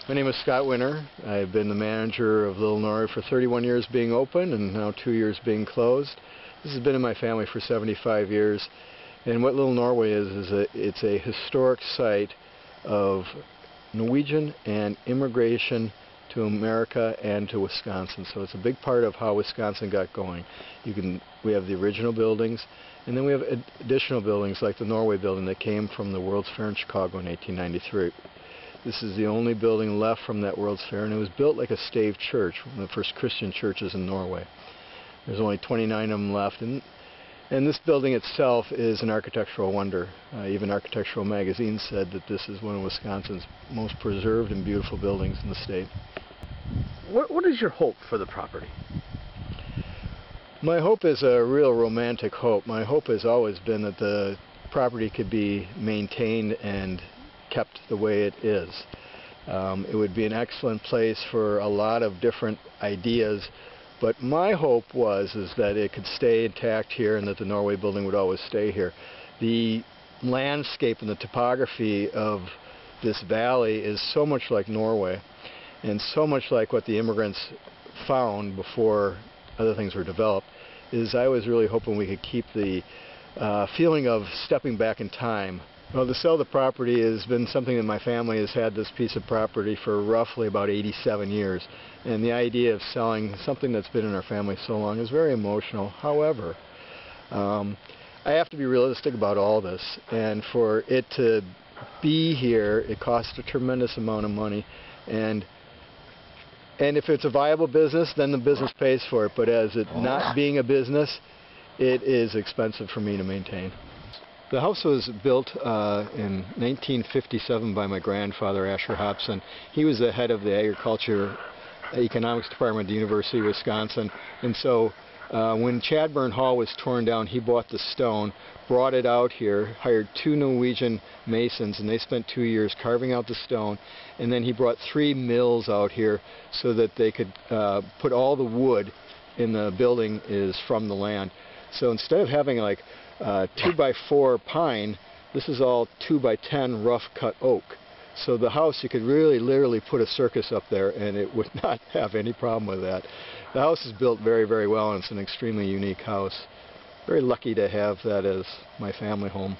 My name is Scott Winter. I've been the manager of Little Norway for 31 years being open and now 2 years being closed. This has been in my family for 75 years. And what Little Norway is it's a historic site of Norwegian and immigration to America and to Wisconsin. So it's a big part of how Wisconsin got going. We have the original buildings, and then we have additional buildings like the Norway building that came from the World's Fair in Chicago in 1893. This is the only building left from that World's Fair, and it was built like a stave church, one of the first Christian churches in Norway. There's only 29 of them left, and this building itself is an architectural wonder. Even Architectural Magazine said that this is one of Wisconsin's most preserved and beautiful buildings in the state. What is your hope for the property? My hope is a real romantic hope. My hope has always been that the property could be maintained and kept the way it is. It would be an excellent place for a lot of different ideas, but my hope is that it could stay intact here and that the Norway building would always stay here. The landscape and the topography of this valley is so much like Norway and so much like what the immigrants found before other things were developed. I was really hoping we could keep the feeling of stepping back in time. Well, to sell the property has been something that my family has had this piece of property for roughly about 87 years. And the idea of selling something that's been in our family so long is very emotional. However, I have to be realistic about all this. And for it to be here, it costs a tremendous amount of money. And if it's a viable business, then the business pays for it. But as it not being a business, it is expensive for me to maintain. The house was built in 1957 by my grandfather, Asher Hobson. He was the head of the Agriculture Economics Department at the University of Wisconsin. And so when Chadburn Hall was torn down, he bought the stone, brought it out here, hired 2 Norwegian masons, and they spent 2 years carving out the stone. And then he brought 3 mills out here so that they could put all the wood in the building is from the land. So instead of having like 2x4 pine, this is all 2x10 rough cut oak. So the house, you could really literally put a circus up there and it would not have any problem with that. The house is built very, very well, and it's an extremely unique house. Very lucky to have that as my family home.